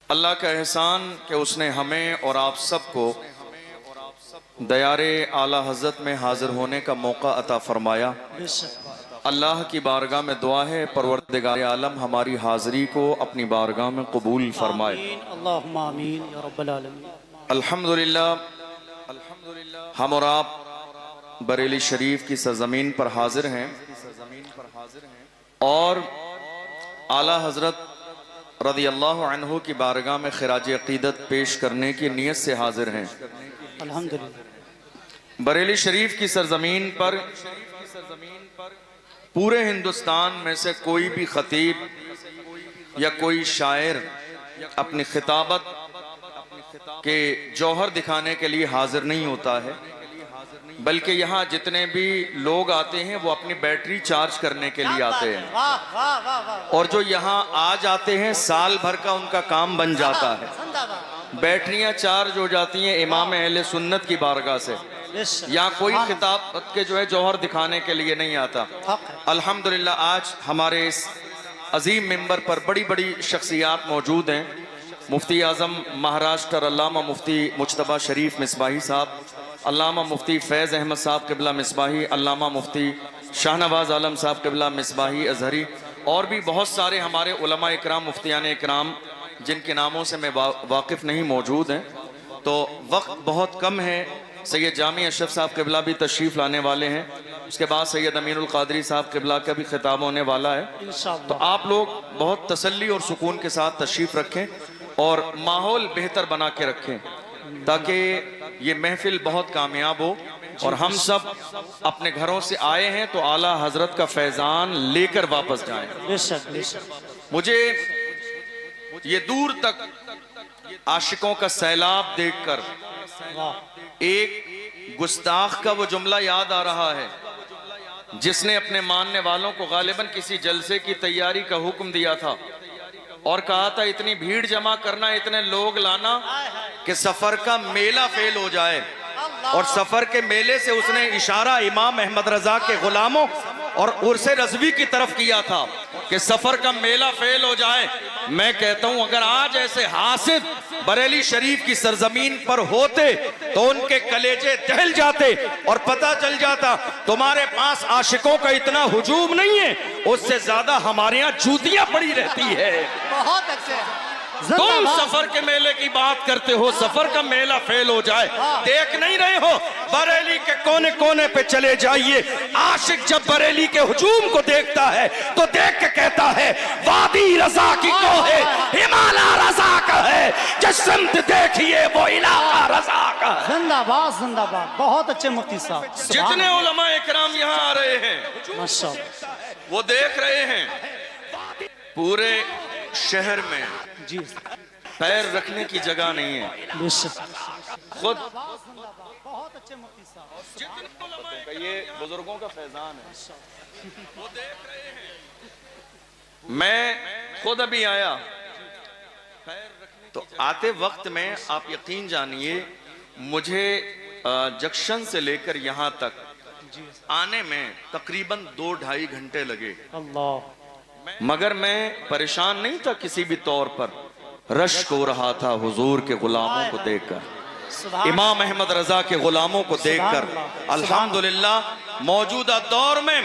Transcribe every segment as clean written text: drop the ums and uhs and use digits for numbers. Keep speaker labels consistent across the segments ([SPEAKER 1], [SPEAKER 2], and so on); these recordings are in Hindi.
[SPEAKER 1] अल्लाह का एहसान कि उसने हमें और आप सबको दयारे आला हज़रत में हाजिर होने का मौका अता फरमाया। अल्लाह की बारगाह में दुआ है परवरदिगार आलम हमारी हाज़री को अपनी बारगाह में कबूल फरमाए।
[SPEAKER 2] अल्लाहुम्मा आमीन या रब्बल आलमीन।
[SPEAKER 1] अल्हम्दुलिल्लाह, हम और आप बरेली शरीफ की सरजमीन पर हाजिर हैं और आला हज़रत रज़ी अल्लाह अन्हु की बारगाह में खिराज अक़ीदत पेश करने की नीयत से हाजिर हैं।
[SPEAKER 2] अल्हम्दुलिल्लाह।
[SPEAKER 1] बरेली शरीफ की सरजमीन पर पूरे हिंदुस्तान में से कोई भी खतीब या कोई शायर अपनी खिताबत के जौहर दिखाने के लिए हाजिर नहीं होता है, बल्कि यहाँ जितने भी लोग आते हैं वो अपनी बैटरी चार्ज करने के लिए आते हैं और जो यहाँ आ जाते हैं साल भर का उनका काम बन जाता है। बैटरियां चार्ज हो जाती हैं इमाम अहले सुन्नत की बारगाह से। यहाँ कोई खिताब के जो है जौहर दिखाने के लिए नहीं आता। अल्हम्दुलिल्लाह आज हमारे इस अजीम मिंबर पर बड़ी बड़ी शख्सियात मौजूद हैं। मुफ्ती आज़म महाराष्ट्र अल्लामा मुफ्ती मुज्तबा शरीफ मिसबाही साहब, अल्लामा मुफ्ती फैज़ अहमद साहब क़िबला मिसबाही, अल्लामा मुफ्ती शाहनवाज आलम साहब क़िबला मिसबाही अजहरी और भी बहुत सारे हमारे उलमा इकराम मुफ्तियान इकराम जिनके नामों से मैं वाकिफ़ नहीं मौजूद हैं। तो वक्त बहुत कम है। सैयद जामी अशरफ साहब क़िबला भी तशरीफ़ लाने वाले हैं, उसके बाद सैयद अमीनुल क़ादरी साहब क़िबला का भी खिताब होने वाला है। तो आप लोग बहुत तसल्ली और सुकून के साथ तशरीफ़ रखें और माहौल बेहतर बना के रखें ताकि ये महफिल बहुत कामयाब हो और हम सब अपने घरों से आए हैं तो आला हजरत का फैज़ान लेकर वापस जाएं। मुझे ये दूर तक आशिकों का सैलाब देखकर एक गुस्ताख का वो जुमला याद आ रहा है जिसने अपने मानने वालों को गालिबन किसी जलसे की तैयारी का हुक्म दिया था और कहा था इतनी भीड़ जमा करना, इतने लोग लाना कि सफर का मेला फेल हो जाए। और सफर के मेले से उसने इशारा इमाम अहमद रजा के गुलामों और उर्से रज़वी की तरफ किया था कि सफर का मेला फेल हो जाए। मैं कहता हूं अगर आज ऐसे हासिद बरेली शरीफ की सरजमीन पर होते तो उनके कलेजे दहल जाते और पता चल जाता तुम्हारे पास आशिकों का इतना हुजूम नहीं है, उससे ज्यादा हमारे यहाँ जूतियां पड़ी रहती है।
[SPEAKER 2] बहुत अच्छे।
[SPEAKER 1] तुम सफर के मेले की बात करते हो, सफर का मेला फेल हो जाए, देख नहीं रहे हो? बरेली के कोने कोने पे चले जाइए, आशिक जब बरेली के हुजूम को देखता है तो देख के कहता है वादी रजा की को है, हिमालय रजा का है, जिस्म देखिए वो इलाका रजा का है।
[SPEAKER 2] जिंदाबाद जिंदाबाद। बहुत अच्छे मुफ्ती साहब।
[SPEAKER 1] जितने उलमा इकराम यहाँ आ रहे हैं
[SPEAKER 2] माशाअल्लाह
[SPEAKER 1] वो देख रहे हैं पूरे शहर में
[SPEAKER 2] जी
[SPEAKER 1] पैर रखने की जगह नहीं है। खुद
[SPEAKER 2] बहुत अच्छे मुफ्ती साहब।
[SPEAKER 1] ये बुजुर्गों का फैजान है, वो देख रहे हैं। मैं खुद अभी आया तो आते वक्त में आप यकीन जानिए मुझे जंक्शन से लेकर यहाँ तक आने में तकरीबन 2-2.5 घंटे लगे।
[SPEAKER 2] अल्लाह।
[SPEAKER 1] मगर मैं परेशान नहीं था किसी भी तौर पर, रश्क हो रहा था हुजूर के गुलामों को देखकर, इमाम अहमद रजा के गुलामों को देखकर। अल्हम्दुलिल्लाह मौजूदा दौर में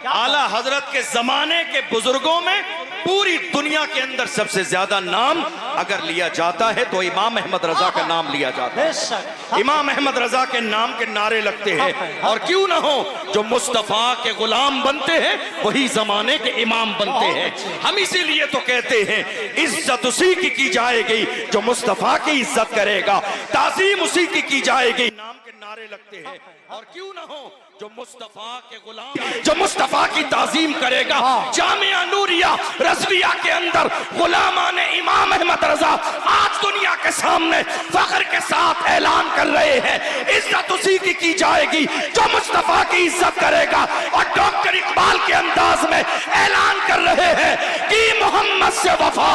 [SPEAKER 1] आला हजरत के जमाने के बुजुर्गों में पूरी दुनिया के अंदर सबसे ज्यादा नाम अगर लिया जाता है तो इमाम अहमद रजा का नाम लिया जाता है। इमाम अहमद रजा के नाम के नारे लगते हैं और क्यों ना हो, जो मुस्तफा के गुलाम बनते हैं वही जमाने के इमाम बनते हैं। हम इसीलिए तो कहते हैं इज्जत उसी की जाएगी जो मुस्तफा की इज्जत करेगा, ताज़ीम उसी की जाएगी, नाम के नारे लगते हैं। और क्यों ना हो, जो मुस्तफा के गुलाम, जो मुस्तफा की ताज़ीम करेगा। जामिया नूरिया रज़विया के अंदर गुलामाने इमाम अहमद रजा आज दुनिया के सामने फख्र के साथ ऐलान कर रहे हैं इज्जत उसी की जाएगी जो मुस्तफा की इज्जत करेगा। और डॉक्टर इकबाल के अंदाज में ऐलान कर रहे हैं कि मोहम्मद से वफा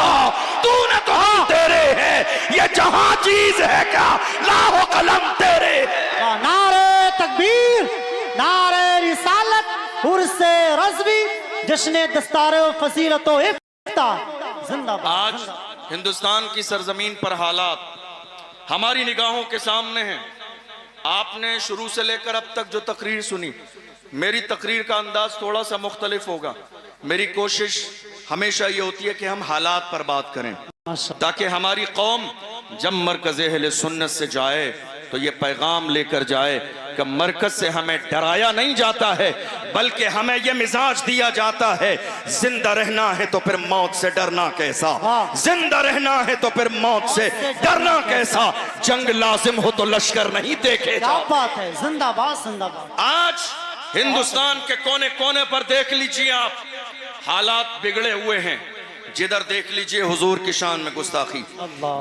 [SPEAKER 1] तूने तो हम तेरे है, ये जहां चीज है क्या लाहो कलम तेरे।
[SPEAKER 2] नारे तकबीर, नारे रिसालत, उर्से रज़वी, जश्न दस्तारे फजीलतो इफ्तार। जिंदाबाद
[SPEAKER 1] आज
[SPEAKER 2] जिंदाबाद।
[SPEAKER 1] हिंदुस्तान की सरजमीन पर हालात हमारी निगाहों के सामने हैं। आपने शुरू से लेकर अब तक जो तकरीर सुनी, मेरी तकरीर का अंदाज थोड़ा सा मुख्तलिफ होगा। मेरी कोशिश हमेशा ये होती है कि हम हालात पर बात करें, ताकि हमारी कौम जब मरकज़ अहले सुन्नत से जाए तो ये पैगाम लेकर जाए कि मरकज से हमें डराया नहीं जाता है, बल्कि हमें यह मिजाज दिया जाता है, जिंदा रहना है तो फिर मौत से डरना कैसा, जिंदा रहना है तो फिर मौत से डरना कैसा, जंग लाजिम हो तो लश्कर नहीं देखे।
[SPEAKER 2] क्या बात है, जिंदाबाद जिंदाबाद।
[SPEAKER 1] आज हिंदुस्तान के कोने कोने पर देख लीजिए आप, हालात बिगड़े हुए हैं। जिधर देख लीजिए हुजूर की शान में गुस्ताखी,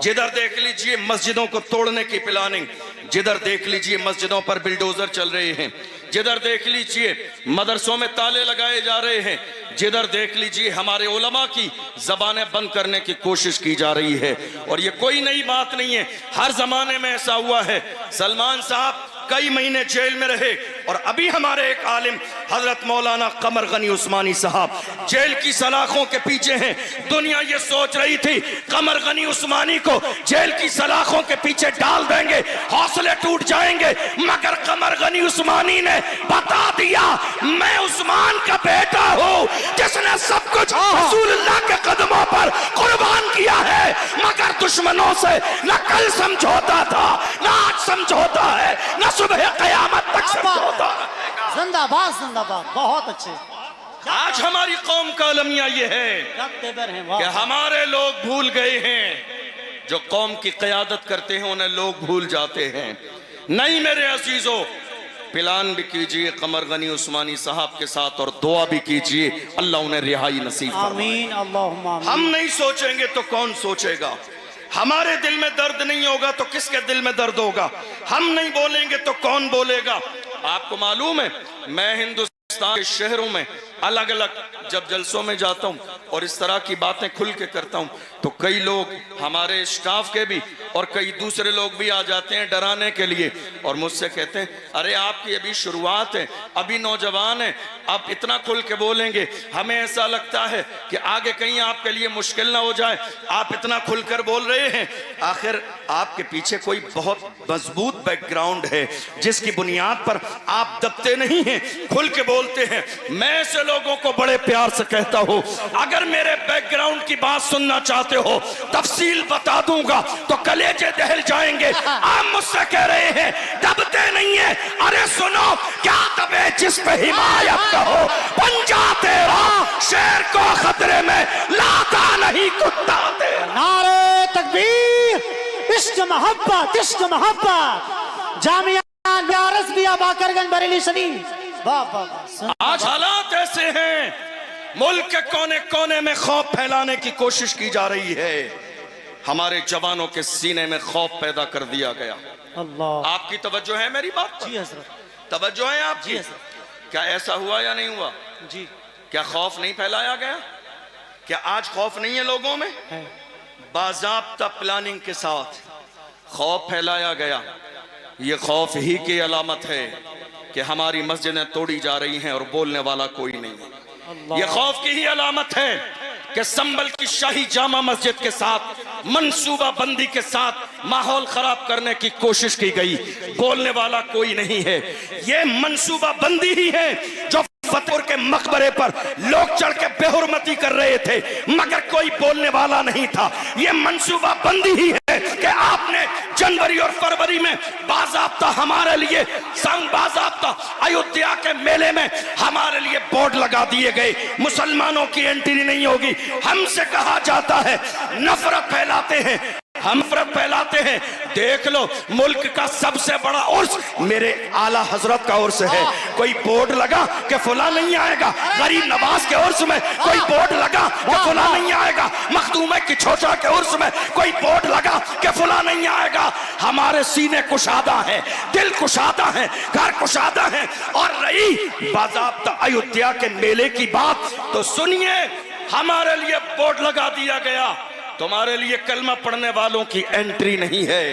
[SPEAKER 1] जिधर देख लीजिए मस्जिदों को तोड़ने की प्लानिंग, जिधर देख लीजिए मस्जिदों पर बिल्डोजर चल रहे हैं, जिधर देख लीजिए मदरसों में ताले लगाए जा रहे हैं, जिधर देख लीजिए हमारे उलमा की जबानें बंद करने की कोशिश की जा रही है। और ये कोई नई बात नहीं है, हर जमाने में ऐसा हुआ है। सलमान साहब कई महीने जेल में रहे, और अभी हमारे एक आलिम हजरत मौलाना कमर गनी उस्मानी साहब जेल की सलाखों के पीछे हैं। दुनिया ये सोच रही थी कमर गनी उस्मानी को जेल की सलाखों के पीछे डाल देंगे, हौसले टूट जाएंगे, मगर कमर गनी उस्मानी ने बता दिया मैं उस्मान का बेटा हूँ, जिसने सब कुछ रसूलुल्लाह के कदमों पर कुर्बान किया है। मगर दुश्मनों से न कल समझौता था, न आज समझौता है, न सुबह कयामत तक समझौता है।
[SPEAKER 2] जिंदाबाद जिंदाबाद, बहुत अच्छे।
[SPEAKER 1] आज हमारी कौम का अलमिया ये है कि हमारे लोग भूल गए हैं, जो कौम की क़यादत करते हैं उन्हें लोग भूल जाते हैं। नहीं मेरे अजीजों, प्लान भी कीजिए कमर गनी उस्मानी साहब के साथ और दुआ भी कीजिए अल्लाह उन्हें रिहाई नसीब फरमाए।
[SPEAKER 2] आमीन अल्लाहुम्मा आमीन।
[SPEAKER 1] हम नहीं सोचेंगे तो कौन सोचेगा? हमारे दिल में दर्द नहीं होगा तो किसके दिल में दर्द होगा? हम नहीं बोलेंगे तो कौन बोलेगा? आपको मालूम है, मैं हिंदुस्तान के शहरों में अलग अलग जब जलसों में जाता हूँ और इस तरह की बातें खुल के करता हूँ, तो कई लोग हमारे स्टाफ के भी और कई दूसरे लोग भी आ जाते हैं डराने के लिए, और मुझसे कहते हैं अरे आपकी अभी शुरुआत है, अभी नौजवान है, आप इतना खुल के बोलेंगे, हमें ऐसा लगता है कि आगे कहीं आपके लिए मुश्किल ना हो जाए, आप इतना खुलकर बोल रहे हैं। आखिर आपके पीछे कोई बहुत मजबूत बैकग्राउंड है जिसकी बुनियाद पर आप दबते नहीं हैं, खुल के बोलते हैं। मैं ऐसे लोगों को बड़े प्यार से कहता हूँ, अगर मेरे बैकग्राउंड की बात सुनना चाहते हो, तफसील बता दूंगा तो कलेजे दहल जाएंगे। आप मुझसे कह रहे हैं दबते नहीं है, अरे सुनो, क्या दबे जिस पे हिमायत कहो, पंजा तेरा शेर को खतरे में लाता नहीं कुत्ता तेरा।
[SPEAKER 2] नारे तकबीर, इश्क मोहब्बत, इश्क मोहब्बत। जामिया रज़विया बाकरगंज बरेली शरीफ। वाह वाह वाह।
[SPEAKER 1] आज हालात ऐसे हैं, मुल्क के कोने कोने में खौफ फैलाने की कोशिश की जा रही है। हमारे जवानों के सीने में खौफ पैदा कर दिया गया।
[SPEAKER 2] अल्लाह।
[SPEAKER 1] आपकी तवज्जो है मेरी बात पर?
[SPEAKER 2] जी हज़रत।
[SPEAKER 1] तवज्जो है आपकी?
[SPEAKER 2] जी हज़रत।
[SPEAKER 1] क्या ऐसा हुआ या नहीं हुआ?
[SPEAKER 2] जी।
[SPEAKER 1] क्या खौफ नहीं फैलाया गया? क्या आज खौफ नहीं है लोगों में?
[SPEAKER 2] है।
[SPEAKER 1] बाज़ाब्ता प्लानिंग के साथ खौफ फैलाया गया। ये खौफ ही की अलामत है कि हमारी मस्जिदें तोड़ी जा रही हैं और बोलने वाला कोई नहीं है। यह खौफ की ही अलामत है कि संभल की शाही जामा मस्जिद के साथ मंसूबा बंदी के साथ माहौल खराब करने की कोशिश की गई, बोलने वाला कोई नहीं है। यह मंसूबा बंदी ही है जो फतेहपुर के मकबरे पर लोग चढ़ के बेहुरमती कर रहे थे, मगर कोई बोलने वाला नहीं था। यह मंसूबा बंदी ही है कि आपने जनवरी और फरवरी में बाज़ाब्ता हमारे लिए बाज़ाब्ता अयोध्या के मेले में हमारे लिए बोर्ड लगा दिए गए, मुसलमानों की एंट्री नहीं होगी। हमसे कहा जाता है नफरत फैलाते हैं, हम नफरत फैलाते हैं। देख लो, मुल्क का सबसे बड़ा उर्स मेरे आला हजरत का उर्स है। कोई बोर्ड लगा कि फुला नहीं आएगा? गरीब नवाज के उर्स में कोई बोर्ड लगा कि फुला नहीं आएगा? मखदूम की छोटा के उर्स में कोई बोर्ड लगा कि फुला नहीं आएगा? हमारे सीने कुशादा है, दिल कुशादा है, घर कुशादा है। और रही बाज़ाब्ता अयोध्या के मेले की बात, तो सुनिए, हमारे लिए बोर्ड लगा दिया गया तुम्हारे लिए कलमा पढ़ने वालों की एंट्री नहीं है,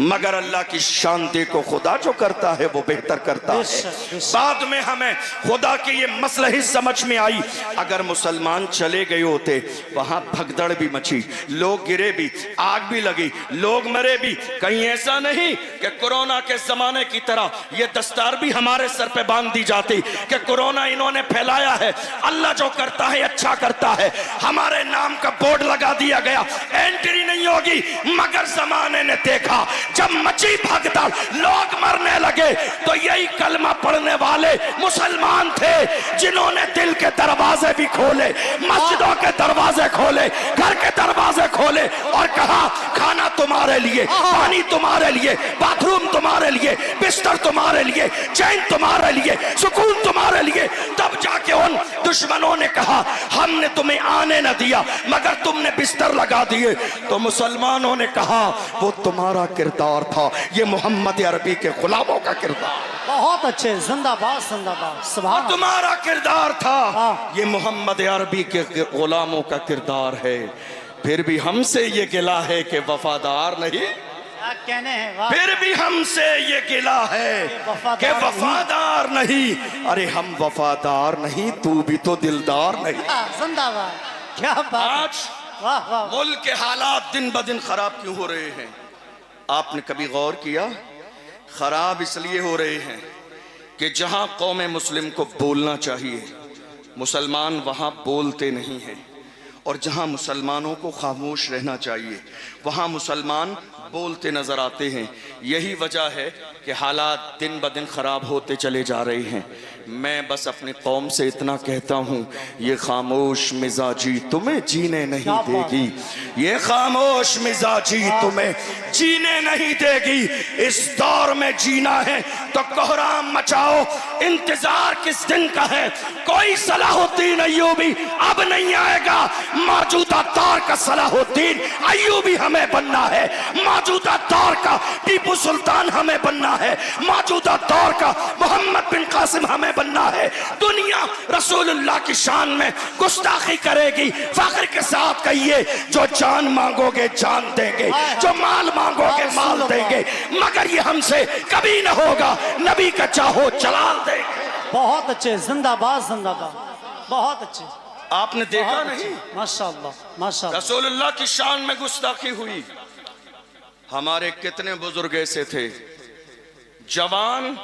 [SPEAKER 1] मगर अल्लाह की शांति को खुदा जो करता है वो बेहतर करता है। बाद में हमें खुदा की ये मसला ही समझ में आई, अगर मुसलमान चले गए होते, वहां भगदड़ भी मची, लोग गिरे भी, आग भी लगी, लोग मरे भी। कहीं ऐसा नहीं कि कोरोना के जमाने की तरह ये दस्तार भी हमारे सर पे बांध दी जाती कि कोरोना इन्होंने फैलाया है, अल्लाह जो करता है अच्छा करता है, हमारे नाम का बोर्ड लगा दिया गया, एंट्री नहीं होगी। मगर जमाने ने देखा, जब मची भगदड़, लोग मरने लगे, तो यही कलमा पढ़ने वाले मुसलमान थे जिन्होंने दिल के दरवाजे भी खोले, मस्जिदों के दरवाजे खोले, घर के दरवाजे खोले और कहा खाना तुम्हारे लिए, पानी तुम्हारे लिए, बाथरूम तुम्हारे लिए, बिस्तर तुम्हारे लिए, चैन तुम्हारे लिए, सुकून तुम्हारे लिए। तब जाके उन दुश्मनों ने कहा हमने तुम्हें आने न दिया मगर तुमने बिस्तर लगा दिए। तो मुसलमानों ने कहा वो तुम्हारा किरदार था, ये मोहम्मद अरबी के गुलामों का किरदार।
[SPEAKER 2] बहुत अच्छे, जिंदाबाद जिंदाबाद, सुभान
[SPEAKER 1] तुम्हारा किरदार था, ये मोहम्मद अरबी के गुलामों का किरदार है। फिर भी हमसे ये गिला है कि वफादार नहीं,
[SPEAKER 2] क्या कहने हैं,
[SPEAKER 1] फिर भी हमसे ये गिला है कि वफादार नहीं। अरे हम वफादार नहीं, तू भी तो दिलदार नहीं।
[SPEAKER 2] जिंदाबाद, क्या बात।
[SPEAKER 1] आज
[SPEAKER 2] वाह वाह,
[SPEAKER 1] मुल्क के हालात दिन ब दिन खराब क्यों हो रहे हैं? आपने कभी गौर किया? खराब इसलिए हो रहे हैं कि जहां कौम मुस्लिम को बोलना चाहिए, मुसलमान वहां बोलते नहीं हैं, और जहां मुसलमानों को खामोश रहना चाहिए वहां मुसलमान बोलते नजर आते हैं। यही वजह है कि हालात दिन ब दिन खराब होते चले जा रहे हैं। मैं बस अपनी कौम से इतना कहता हूँ, ये खामोश मिजाजी तुम्हें जीने नहीं देगी, ये खामोश मिजाजी तुम्हें जीने नहीं देगी। इस दौर में जीना है तो कोहराम मचाओ, इंतजार किस दिन का है? कोई सलाहुद्दीन अय्यूबी अब नहीं आएगा, मौजूदा दौर का सलाहुद्दीन अय्यूबी हमें बनना है, मौजूदा दौर का टीपू सुल्तान हमें बनना है, मौजूदा दौर का मोहम्मद बिन कासिम हमें बनना है। दुनिया रसूलुल्लाह की शान में गुस्ताखी करेगी, फख्र के साथ कहिए जो जान मांगोगे जान देंगे, जो माल मांगोगे माल देंगे, मगर ये हमसे कभी न होगा, नबी का चाहो जलाल देंगे।
[SPEAKER 2] बहुत अच्छे, जिंदाबाद जिंदाबाद, बहुत अच्छे।
[SPEAKER 1] आपने देखा नहीं
[SPEAKER 2] माशाअल्लाह माशाअल्लाह,
[SPEAKER 1] रसूलुल्लाह की शान में गुस्ताखी हुई। हमारे कितने बुजुर्ग ऐसे थे, जवान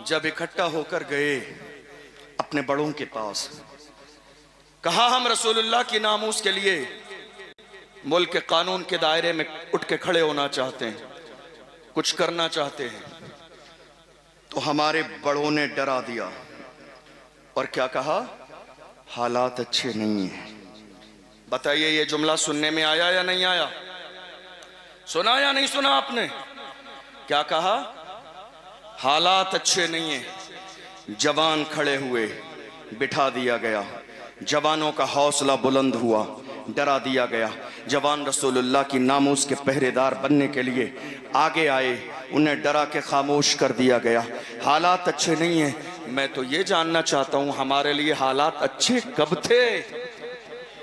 [SPEAKER 1] जब इकट्ठा होकर गए अपने बड़ों के पास, कहा हम रसूलुल्लाह की नामूस के लिए मुल्क के कानून के दायरे में उठ के खड़े होना चाहते हैं, कुछ करना चाहते हैं। तो हमारे बड़ों ने डरा दिया और क्या कहा, हालात अच्छे नहीं है। बताइए ये जुमला सुनने में आया या नहीं आया? सुना या नहीं सुना आपने? क्या कहा? हालात अच्छे नहीं है। जवान खड़े हुए, बिठा दिया गया, जवानों का हौसला बुलंद हुआ, डरा दिया गया। जवान रसूलुल्लाह की नामूस के पहरेदार बनने के लिए आगे आए, उन्हें डरा के खामोश कर दिया गया। हालात अच्छे नहीं है। मैं तो ये जानना चाहता हूं हमारे लिए हालात अच्छे कब थे?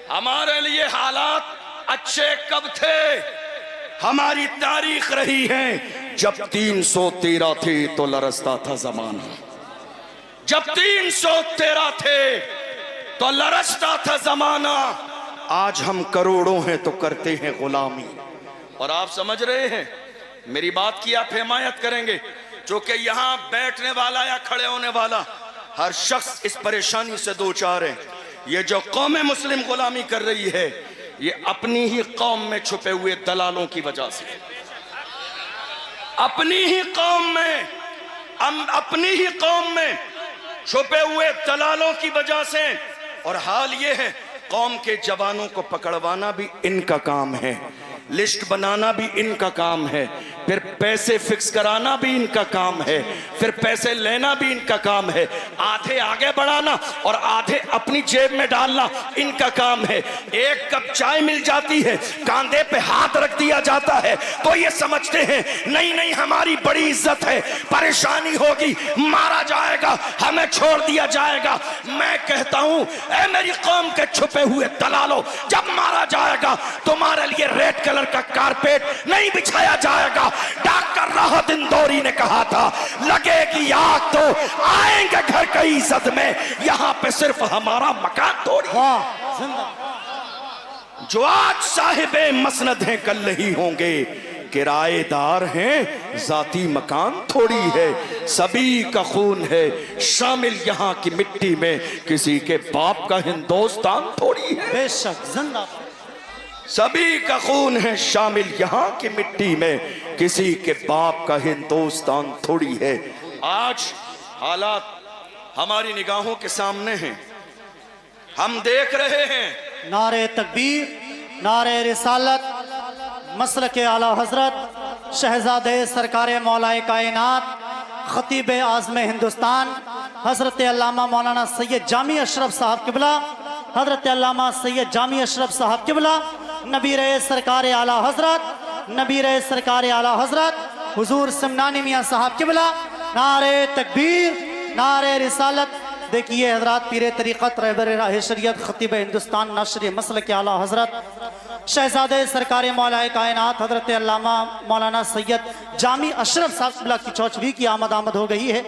[SPEAKER 1] हमारे लिए हालात अच्छे कब थे? हमारी तारीख रही है जब 313 थे तो लरसता था जमाना, जब 313 थे तो लरसता था जमाना। आज हम करोड़ों हैं तो करते हैं गुलामी। और आप समझ रहे हैं, मेरी बात की आप हिमायत करेंगे, जो कि यहां बैठने वाला या खड़े होने वाला हर शख्स इस परेशानी से दो चार है। ये जो कौम मुस्लिम गुलामी कर रही है, ये अपनी ही कौम में छुपे हुए दलालों की वजह से, अपनी ही कौम में, अपनी ही कौम में छुपे हुए दलालों की वजह से। और हाल ये है, कौम के जवानों को पकड़वाना भी इनका काम है, लिस्ट बनाना भी इनका काम है, फिर पैसे फिक्स कराना भी इनका काम है, फिर पैसे लेना भी इनका काम है, आधे आगे बढ़ाना और आधे अपनी जेब में डालना इनका काम है। एक कप चाय मिल जाती है, कांधे पे हाथ रख दिया
[SPEAKER 3] दिया जाता है तो ये समझते हैं नहीं नहीं हमारी बड़ी इज्जत है, परेशानी होगी, मारा जाएगा, हमें छोड़ दिया जाएगा। मैं कहता हूं ऐ मेरी कौम के छुपे हुए दलालों, जब मारा जाएगा तुम्हारे लिए रेड कलर का कारपेट नहीं बिछाया जाएगा। डॉक्टर राहत इंदौरी ने कहा था लगेगी आग तो आएंगे घर की इज्जत में, यहां पे सिर्फ हमारा मकान तोड़ी। जो आज साहिबे मसनद हैं कल नहीं होंगे, किराएदार हैं जाती मकान थोड़ी है। सभी का खून है शामिल यहाँ की मिट्टी में, किसी के बाप का हिंदुस्तान थोड़ी है।
[SPEAKER 2] बेशक जिंदा।
[SPEAKER 3] सभी का खून है शामिल यहाँ की मिट्टी में, किसी के बाप का हिंदुस्तान थोड़ी है। आज हालात हमारी निगाहों के सामने हैं, हम देख रहे हैं।
[SPEAKER 2] नारे तकबीर, नारे रिसालत, मसलके आला हजरत शहजादे सरकारे मौलाए कायनात खतीब आज़म हिंदुस्तान हजरत अल्लामा मौलाना सैयद जामी अशरफ साहब किबला, हजरत अल्लामा सैयद जामी अशरफ साहब किबला, नबी रहे सरकारे आला हजरत, नबी रहे सरकारे आला हजरत हुजूर समनानी मियाँ साहब किबला। नारे तकबीर, नारे रिसालत। देखिए हजरत पीर तरीक़त रहबर राह शरीयत खतीब हिंदुस्तान नाशरी मसल के आला हजरत शहजादे सरकार मौलाए कायनात हजरत अल्लामा मौलाना सैयद जामी अशरफ साहब की चौचवी की आमद हो गई है।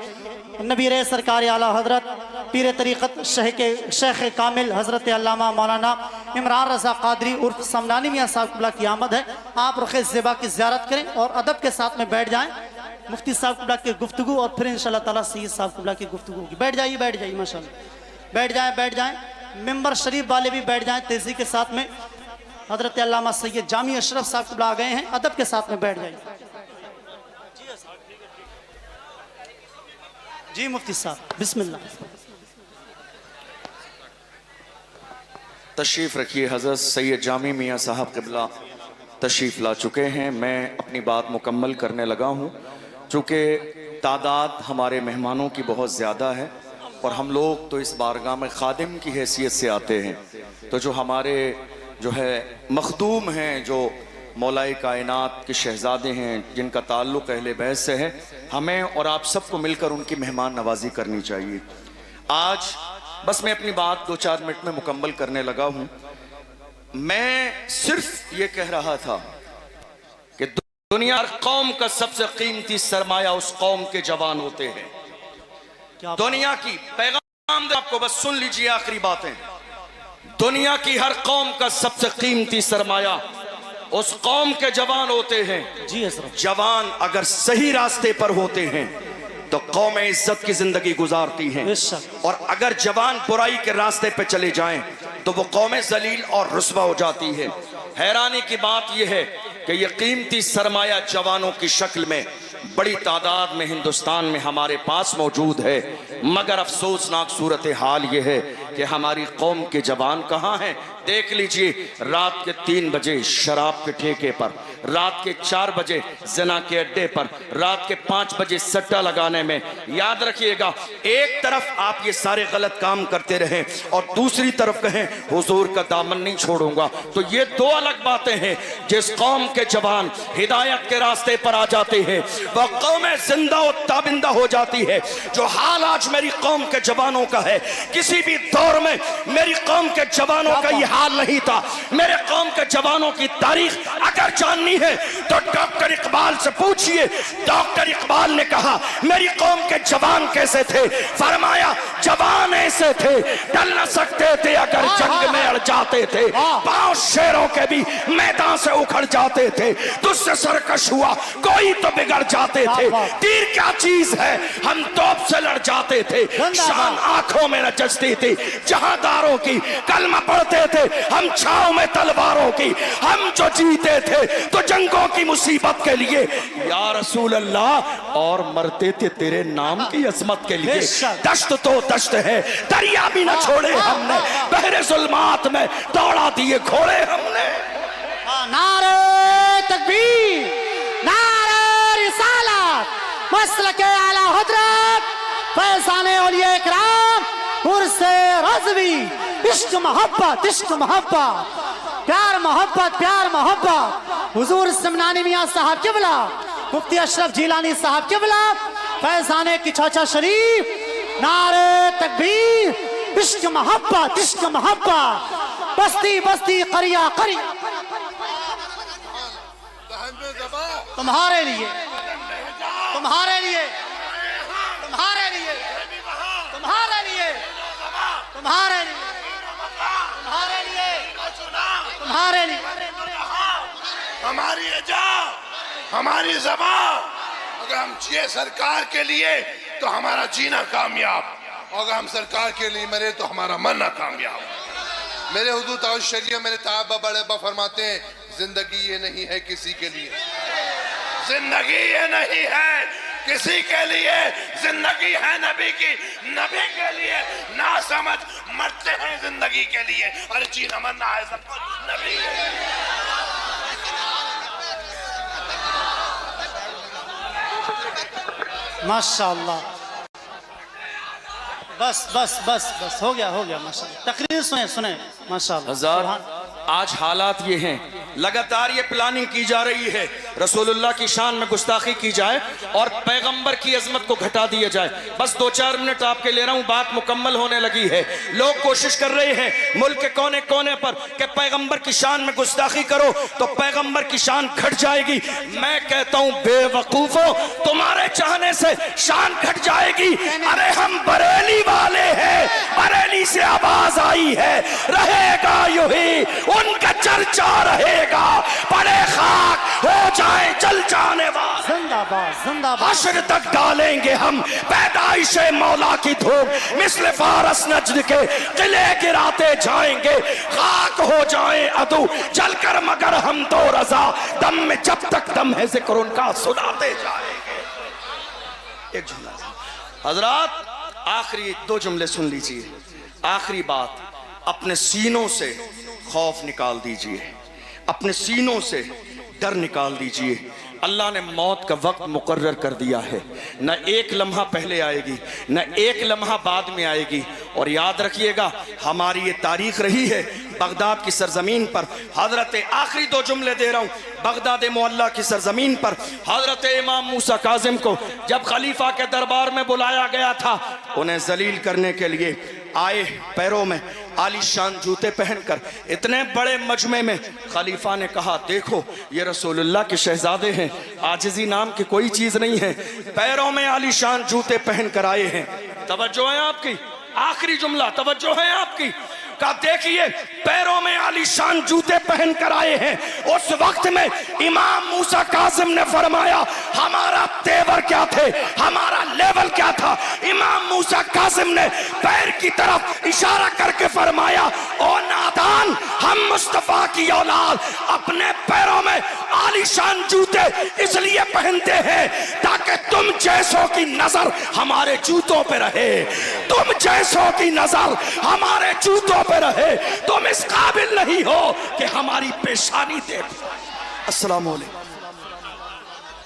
[SPEAKER 2] नबीर सरकार आला हजरत पीर तरीक़त शेख कामिल हजरत अल्लामा मौलाना इमरान रज़ा क़ादरी उर्फ समनानी मियाँ साहब की आमद है। आप रुख़ ज़िबा की ज़ियारत करें और अदब के साथ में बैठ जाएं। मुफ्ती साहब कुबला की गुफ्तगू और फिर इंशाअल्लाह ताला सैयद साहब कुबला की गुफ्तगू होगी। बैठ जाइए माशाअल्लाह, बैठ जाएं। मेंबर शरीफ वाले भी बैठ जाएं तेजी के साथ में। हजरत अल्लामा सैयद जामी अशरफ साहब कुबला आ गए हैं, अदब के साथ में बैठ जाइए। जी मुफ्ती साहब बिस्मिल्लाह।
[SPEAKER 1] तशरीफ़ रखिए। हज़रत सैयद जामी मियाँ साहब क़िबला तशरीफ़ ला चुके हैं। मैं अपनी बात मुकम्मल करने लगा हूँ। चूँकि तादाद हमारे मेहमानों की बहुत ज़्यादा है और हम लोग तो इस बारगाह में खादिम की हैसियत से आते हैं, तो जो हमारे जो है मखदूम हैं, जो मौलाए कायनात के शहज़ादे हैं, जिनका ताल्लुक़ अहले बैत से है, हमें और आप सबको मिलकर उनकी मेहमान नवाजी करनी चाहिए। आज बस मैं अपनी बात 2-4 मिनट में मुकम्मल करने लगा हूँ। मैं सिर्फ ये कह रहा था कि दुनिया हर कौम का सबसे कीमती सरमाया उस कौम के जवान होते हैं। दुनिया की पैगाम आपको बस सुन लीजिए, आखिरी बातें। दुनिया की हर कौम का सबसे कीमती सरमाया उस कौम के जवान होते हैं।
[SPEAKER 2] जी हज़रत।
[SPEAKER 3] जवान अगर सही रास्ते पर होते हैं तो कौम इज्जत की जिंदगी गुजारती हैं, और अगर जवान बुराई के रास्ते पे चले जाएं तो वो कौम जलील और रुस्वा हो जाती है। हैरानी की बात यह है कि ये कीमती सरमाया जवानों की शक्ल में बड़ी तादाद में हिंदुस्तान में हमारे पास मौजूद है, मगर अफसोसनाक सूरत हाल ये है कि हमारी कौम के जवान कहाँ हैं। देख लीजिए, रात के 3 बजे शराब के ठेके पर, रात के 4 बजे जना के अड्डे पर, रात के 5 बजे सट्टा लगाने में। याद रखिएगा, एक तरफ आप ये सारे गलत काम करते रहें और दूसरी तरफ कहें हुजूर का दामन नहीं छोड़ूंगा, तो ये 2 अलग बातें हैं। जिस कौम के जवान हिदायत के रास्ते पर आ जाते हैं वह कौम जिंदा और ताबिंदा हो जाती है। जो हाल आज मेरी कौम के जवानों का है, किसी भी दौर में मेरी कौम के जवानों का ये हाल नहीं था। मेरे कौम के जवानों की तारीख अगर जाननी है तो डॉक्टर इकबाल से पूछिए। डॉक्टर इकबाल ने कहा मेरी कौम के जवान कैसे थे, फरमाया जवान ऐसे थे डल न सकते थे अगर जंग में अड़ जाते थे, पांव शेरों के भी मैदान से उखड़ जाते थे, तुझसे सरकश हुआ कोई तो बिगड़ जाते थे, तीर क्या चीज है हम तोप से लड़ जाते थे, शान आंखों में न जचती थी जहादारों की, कलमा पढ़ते थे हम छाव में तलवारों की, हम जो जीते थे तो जंगों की मुसीबत के लिए या रसूल अल्लाह, और मरते थे तेरे नाम की अजमत के लिए। दश्त तो दश्त है, दरिया भी न छोड़े हमने, बहरे जुल्मात में दौड़ा दिए घोड़े हमने।
[SPEAKER 2] नारे तकबीर, नारे रिसालत, मसलके आला हजरत फैज़ाने औलिया इकराम, उर्से रज़वी, इश्क मोहब्बत, इश्क मोहब्बत। प्यार मोहब्बत हुजूर समनानी मियां साहब किबला, मुफ्ती अशरफ जिलानी साहब किबला, फैजाने की चाचा शरीफ, नारे तकबीर, इश्क मोहब्बत, बस्ती बस्ती करिया करिया तुम्हारे लिए, तुम्हारे लिए, तुम्हारे लिए, तुम्हारे लिए, तुम्हारे लिए, तुम्हारे लिए, तुम्हारे लिए,
[SPEAKER 4] हमारी अजा, हमारी ज़बान, अगर हम जिए सरकार के लिए तो हमारा जीना कामयाब, अगर हम सरकार के लिए मरे तो हमारा मरना कामयाब। मेरे हुजूर ताउल शरीया मेरे ताबा बड़े अब्बा फरमाते हैं, जिंदगी ये नहीं है किसी के लिए, जिंदगी ये नहीं है किसी के लिए, जिंदगी है नबी की, नबी के लिए। ना समझ मरते हैं जिंदगी के लिए, और जीना मरना है सब कुछ नबी के लिए।
[SPEAKER 2] माशाअल्लाह, बस हो गया माशाअल्लाह। तकरीर सुने माशाअल्लाह।
[SPEAKER 3] हज़रात, आज हालात ये हैं, लगातार ये प्लानिंग की जा रही है रसूलुल्लाह की शान में गुस्ताखी की जाए और पैगंबर की अजमत को घटा दिया जाए। बस 2-4 मिनट आपके ले रहा हूं, बात मुकम्मल होने लगी है। लोग कोशिश कर रहे हैं मुल्क के कोने कोने पर कि पैगंबर की शान में गुस्ताखी करो तो पैगंबर की शान घट जाएगी। मैं कहता हूं बेवकूफो, तुम्हारे चाहने से शान घट जाएगी। अरे हम बरेली वाले हैं, बरेली से आवाज आई है, रहेगा यूं ही उनका चर्चा रहेगा, बड़े खाक हो जाए जल जाने वाले,
[SPEAKER 2] जिंदाबाद
[SPEAKER 3] हश्र तक डालेंगे हम पैदाइशे मौला की धूप, मिस्ल फारस नजद के किले गिराते जाएंगे, खाक हो जाए अदू जलकर मगर हम तो रजा, दम में जब तक दम है जिक्र उनका सुनाते जाएंगे। एक जुमला हजरात, आखिरी 2 जुमले सुन लीजिए। आखिरी बात, अपने सीनों से खौफ निकाल दीजिए, अपने सीनों से डर निकाल दीजिए। अल्लाह ने मौत का वक्त मुकर्रर कर दिया है, न एक लम्हा पहले आएगी न एक लम्हा बाद में आएगी। और याद रखिएगा, हमारी ये तारीख रही है बगदाद की सरजमीन पर। हजरत आखिरी 2 जुमले दे रहा हूँ, बगदाद मुअल्ला की सरजमीन पर हजरत इमाम मूसा काजिम को जब खलीफा के दरबार में बुलाया गया था, उन्हें जलील करने के लिए आए, पैरों में आलीशान जूते पहनकर इतने बड़े मजमे में खलीफा ने कहा, देखो ये रसूलुल्लाह के शहजादे हैं, आजिज़ी नाम की कोई चीज नहीं है, पैरों में आलीशान जूते पहनकर आए हैं। तवज्जो है आपकी, आखिरी जुमला तवज्जो है आपकी। का देखिए, पैरों में आलीशान जूते पहनकर आए हैं। उस वक्त में इमाम मूसा काजिम ने फरमाया, हमारा तेवर क्या थे, हमारा लेवल क्या था। इमाम मूसा काजिम ने पैर की तरफ इशारा करके फरमाया, ओ नादान, हम मुस्तफा की औलाद अपने पैरों में आलीशान जूते इसलिए पहनते हैं ताकि तुम जैसों की नजर हमारे जूतों पे रहे, तुम जैसों की नजर हमारे जूतों पे रहे। तुम इस काबिल नहीं हो कि हमारी पेशानी देखो। अस्सलाम वालेकुम।